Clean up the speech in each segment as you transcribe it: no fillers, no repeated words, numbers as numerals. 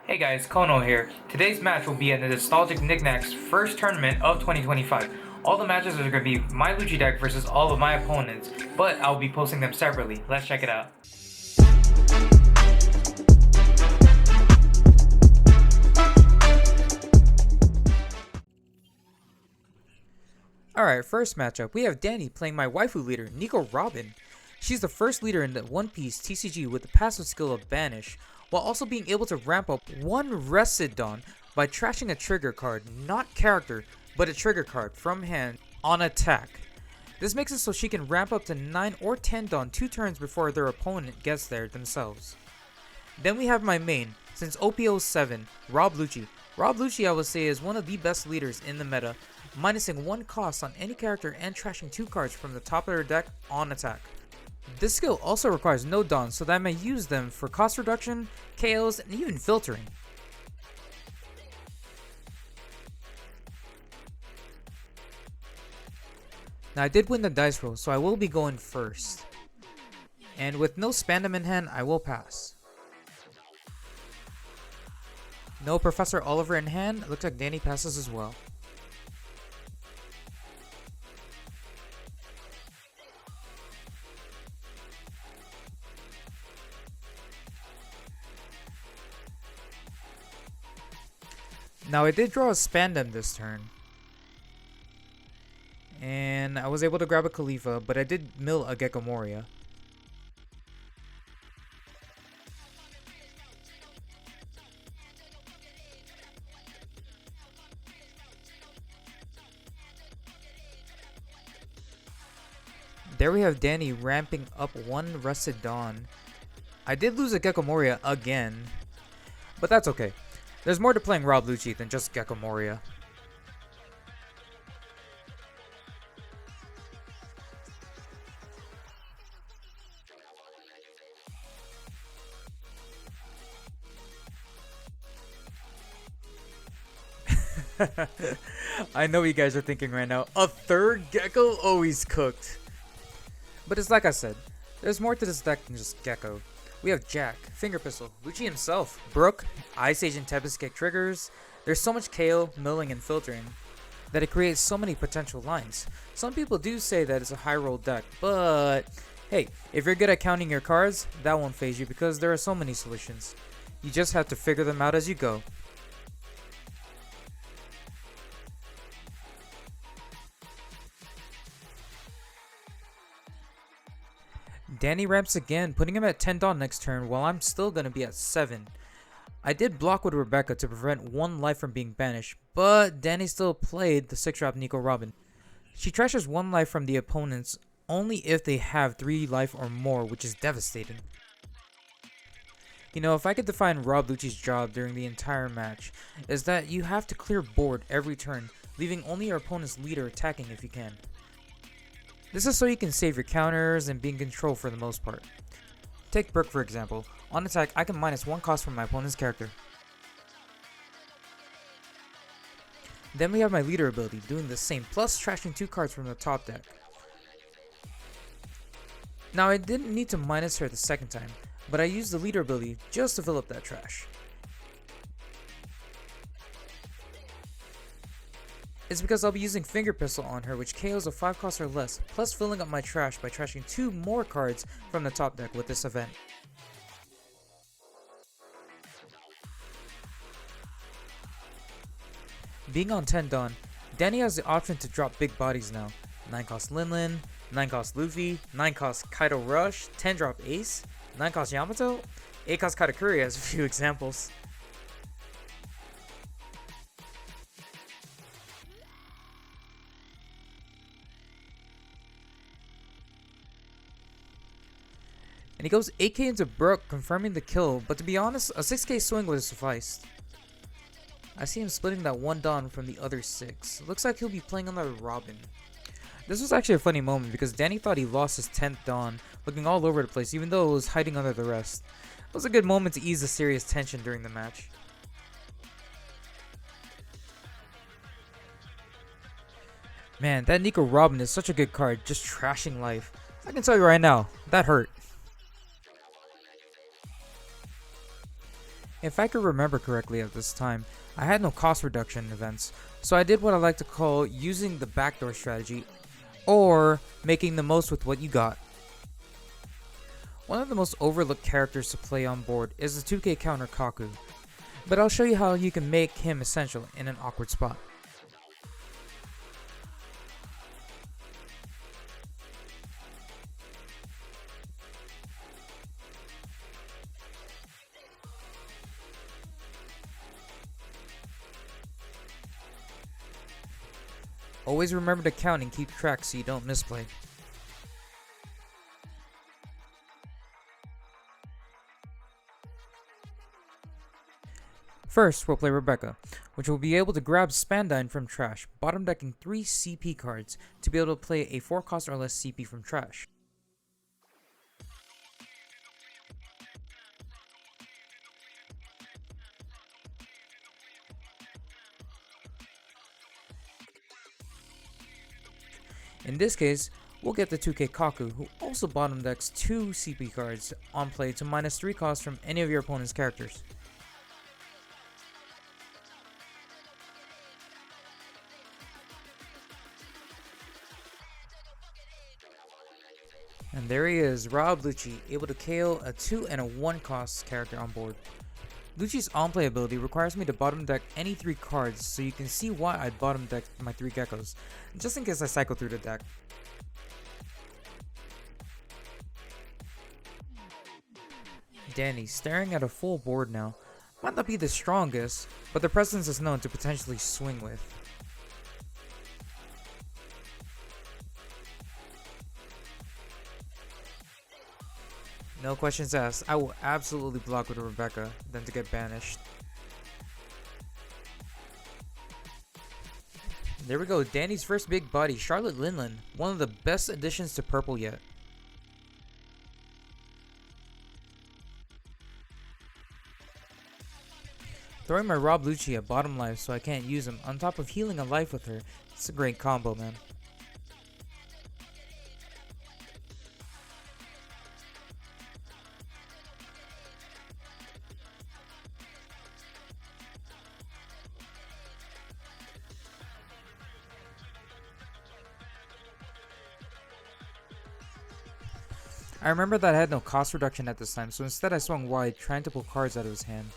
Hey guys, Kono here. Today's match will be in the Nostalgic Knick Knack's first tournament of 2025. All the matches are going to be my Lucci deck versus all of my opponents, but I'll be posting them separately. Let's check it out. Alright, first matchup, we have Danny playing my waifu leader, Nico Robin. She's the first leader in the One Piece TCG with the passive skill of Banish, while also being able to ramp up one Rested Dawn by trashing a trigger card, not character, but a trigger card from hand on attack. This makes it so she can ramp up to 9 or 10 Dawn 2 turns before their opponent gets there themselves. Then we have my main, since OP07, Rob Lucci. Rob Lucci, I would say, is one of the best leaders in the meta, minusing 1 cost on any character and trashing 2 cards from the top of their deck on attack. This skill also requires no Dawns, so that I may use them for cost reduction, KOs, and even filtering. Now I did win the dice roll, so I will be going first. And with no Spandam in hand, I will pass. No Professor Oliver in hand, it looks like Danny passes as well. Now I did draw a Spandam this turn. And I was able to grab a Khalifa, but I did mill a Gecko Moria. There we have Danny ramping up one Rested Dawn. I did lose a Gecko Moria again, but that's okay. There's more to playing Rob Lucci than just Gecko Moria. I know you guys are thinking right now, a third Gecko? Oh, he's cooked. But it's like I said, there's more to this deck than just Gecko. We have Jack, Finger Pistol, Lucci himself, Brook, Ice Age and Tempest Kick triggers. There's so much KO, milling, and filtering that it creates so many potential lines. Some people do say that it's a high roll deck, but hey, if you're good at counting your cards, that won't phase you because there are so many solutions. You just have to figure them out as you go. Danny ramps again, putting him at 10 Dawn next turn while I'm still going to be at 7. I did block with Rebecca to prevent 1 life from being banished, but Danny still played the 6-drop Nico Robin. She trashes 1 life from the opponents only if they have 3 life or more, which is devastating. You know, if I could define Rob Lucci's job during the entire match, is that you have to clear board every turn, leaving only your opponent's leader attacking if you can. This is so you can save your counters and be in control for the most part. Take Brook for example. On attack, I can minus 1 cost from my opponent's character. Then we have my leader ability, doing the same, plus trashing 2 cards from the top deck. Now I didn't need to minus her the second time, but I used the leader ability just to fill up that trash. It's because I'll be using Finger Pistol on her, which KOs a 5 cost or less, plus filling up my trash by trashing 2 more cards from the top deck with this event. Being on 10 Dawn, Danny has the option to drop big bodies now. 9 cost Linlin, 9 cost Luffy, 9 cost Kaido Rush, 10 drop Ace, 9 cost Yamato, 8 cost Katakuri as a few examples. And he goes 8k into Brook, confirming the kill, but to be honest, a 6k swing would have sufficed. I see him splitting that 1 Dawn from the other 6. Looks like he'll be playing another Robin. This was actually a funny moment because Danny thought he lost his 10th Dawn, looking all over the place even though it was hiding under the rest. It was a good moment to ease the serious tension during the match. Man, that Nico Robin is such a good card, just trashing life. I can tell you right now, that hurt. If I could remember correctly at this time, I had no cost reduction events, so I did what I like to call using the backdoor strategy, or making the most with what you got. One of the most overlooked characters to play on board is the 2k counter Kaku, but I'll show you how you can make him essential in an awkward spot. Always remember to count and keep track so you don't misplay. First, we'll play Rebecca, which will be able to grab Spandine from trash, bottom decking 3 CP cards to be able to play a 4 cost or less CP from trash. In this case, we'll get the 2k Kaku, who also bottom decks 2 CP cards on play to minus 3 costs from any of your opponent's characters. And there he is, Rob Lucci, able to KO a 2 and a 1 cost character on board. Lucci's on-play ability requires me to bottom deck any 3 cards, so you can see why I bottom decked my 3 geckos, just in case I cycle through the deck. Danny, staring at a full board now, might not be the strongest, but the presence is known to potentially swing with. No questions asked, I will absolutely block with Rebecca, then to get banished. There we go, Danny's first big body, Charlotte Linlin, one of the best additions to purple yet. Throwing my Rob Lucci at bottom life so I can't use him, on top of healing a life with her, it's a great combo, man. I remember that I had no cost reduction at this time, so instead I swung wide, trying to pull cards out of his hand.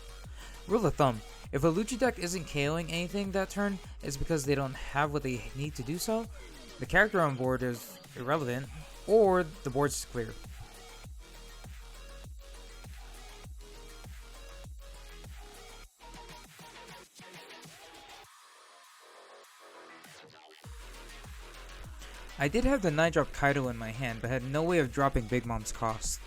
Rule of thumb, if a Lucci deck isn't KOing anything that turn, it's because they don't have what they need to do so, the character on board is irrelevant, or the board's clear. I did have the 9-drop Kaido in my hand, but had no way of dropping Big Mom's cost.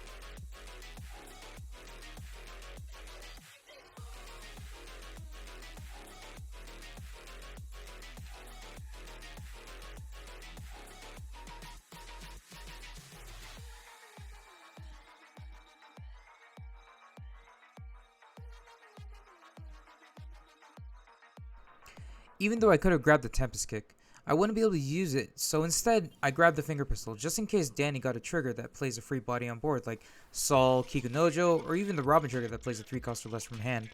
Even though I could have grabbed the Tempest Kick, I wouldn't be able to use it, so instead I grabbed the Finger Pistol just in case Danny got a trigger that plays a free body on board like Sol, Kikunojo, or even the Robin trigger that plays a 3 cost or less from hand.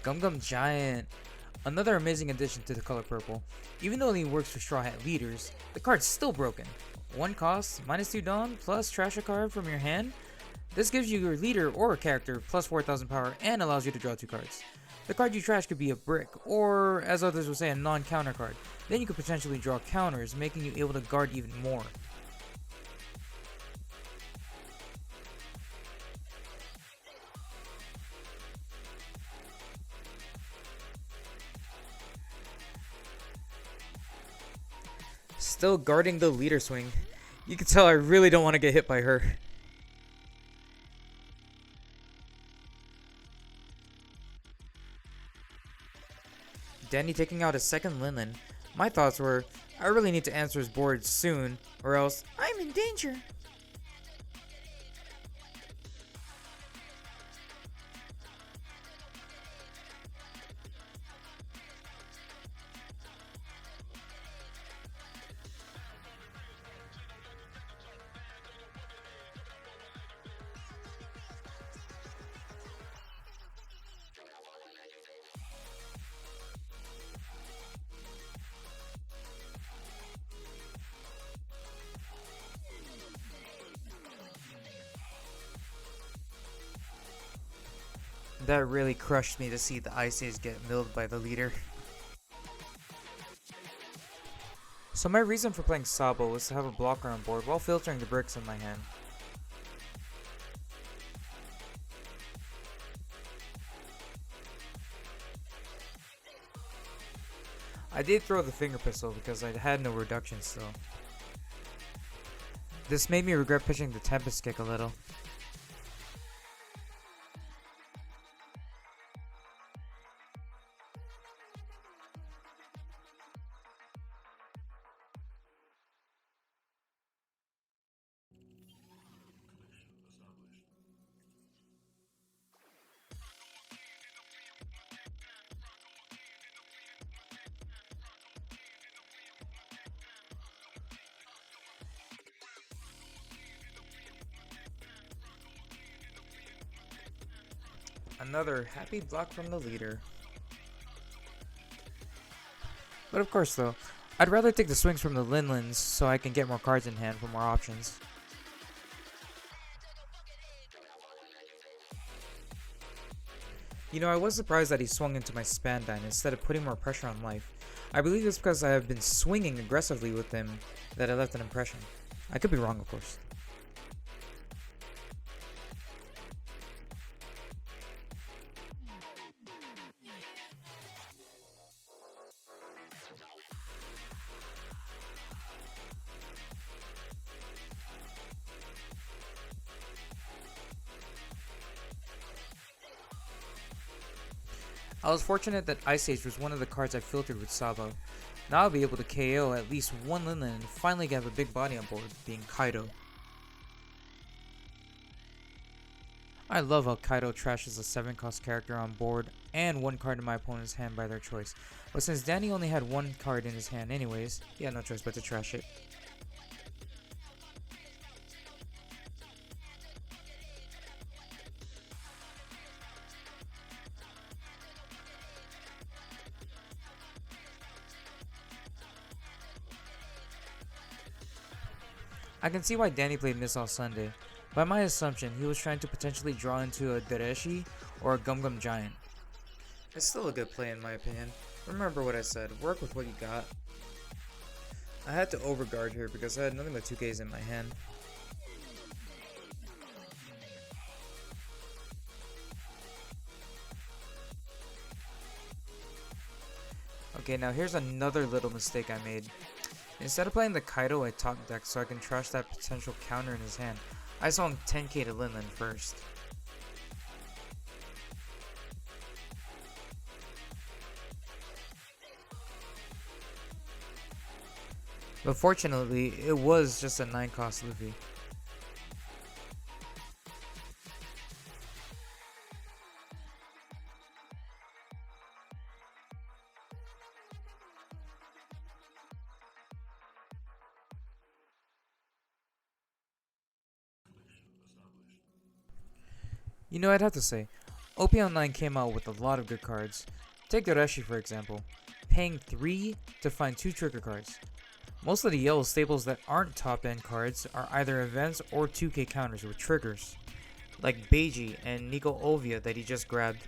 Gum Gum Giant, another amazing addition to the color purple. Even though it only works for Straw Hat leaders, the card's still broken. 1 cost, minus 2 Dawn, plus trash a card from your hand. This gives you your leader or a character plus 4,000 power and allows you to draw 2 cards. The card you trash could be a brick, or as others would say, a non-counter card. Then you could potentially draw counters, making you able to guard even more. Still guarding the leader swing. You can tell I really don't want to get hit by her. Danny taking out a second Linlin. My thoughts were, I really need to answer his board soon, or else I'm in danger. That really crushed me to see the Ice Age get milled by the leader. So my reason for playing Sabo was to have a blocker on board while filtering the bricks in my hand. I did throw the finger pistol because I had no reduction still. This made me regret pitching the Tempest Kick a little. Another happy block from the leader. But of course though, I'd rather take the swings from the Linlins so I can get more cards in hand for more options. You know, I was surprised that he swung into my Spandine instead of putting more pressure on life. I believe it's because I have been swinging aggressively with him that I left an impression. I could be wrong, of course. I was fortunate that Ice Age was one of the cards I filtered with Sabo. Now I'll be able to KO at least one Linlin and finally have a big body on board, being Kaido. I love how Kaido trashes a 7-cost character on board and one card in my opponent's hand by their choice. But since Danny only had one card in his hand anyways, he had no choice but to trash it. I can see why Danny played Missile Sunday. By my assumption, he was trying to potentially draw into a Dereshi or a Gum Gum Giant. It's still a good play in my opinion. Remember what I said, work with what you got. I had to overguard here because I had nothing but 2Ks in my hand. Okay, now here's another little mistake I made. Instead of playing the Kaido, I top deck so I can trash that potential counter in his hand. I swung 10k to Linlin first. But fortunately, it was just a 9-cost Luffy. You know, I'd have to say, OP09 came out with a lot of good cards. Take Doreshi for example, paying 3 to find 2 trigger cards. Most of the yellow staples that aren't top end cards are either events or 2k counters with triggers, like Beiji and Nico Ovia that he just grabbed.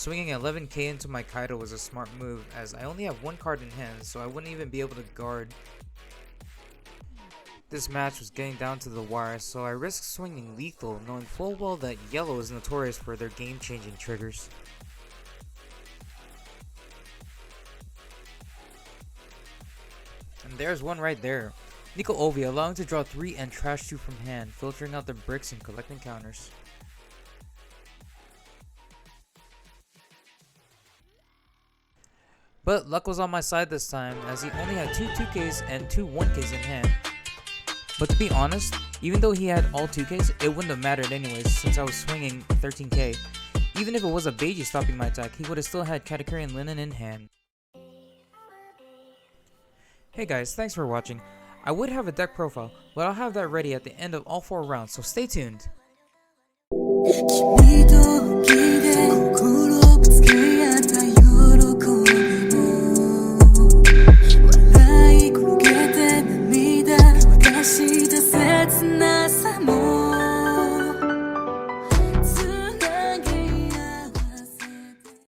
Swinging 11k into my Kaido was a smart move, as I only have one card in hand, so I wouldn't even be able to guard. This match was getting down to the wire, so I risked swinging lethal, knowing full well that yellow is notorious for their game-changing triggers. And there's one right there. Nico Ovi allowing to draw 3 and trash 2 from hand, filtering out the bricks and collecting counters. But luck was on my side this time, as he only had 2 2Ks and 2 1Ks in hand. But to be honest, even though he had all 2Ks, it wouldn't have mattered anyways, since I was swinging 13k. Even if it was a Beiji stopping my attack, he would have still had Katakuri Linen in hand. Hey guys, thanks for watching. I would have a deck profile, but I'll have that ready at the end of all 4 rounds, so stay tuned.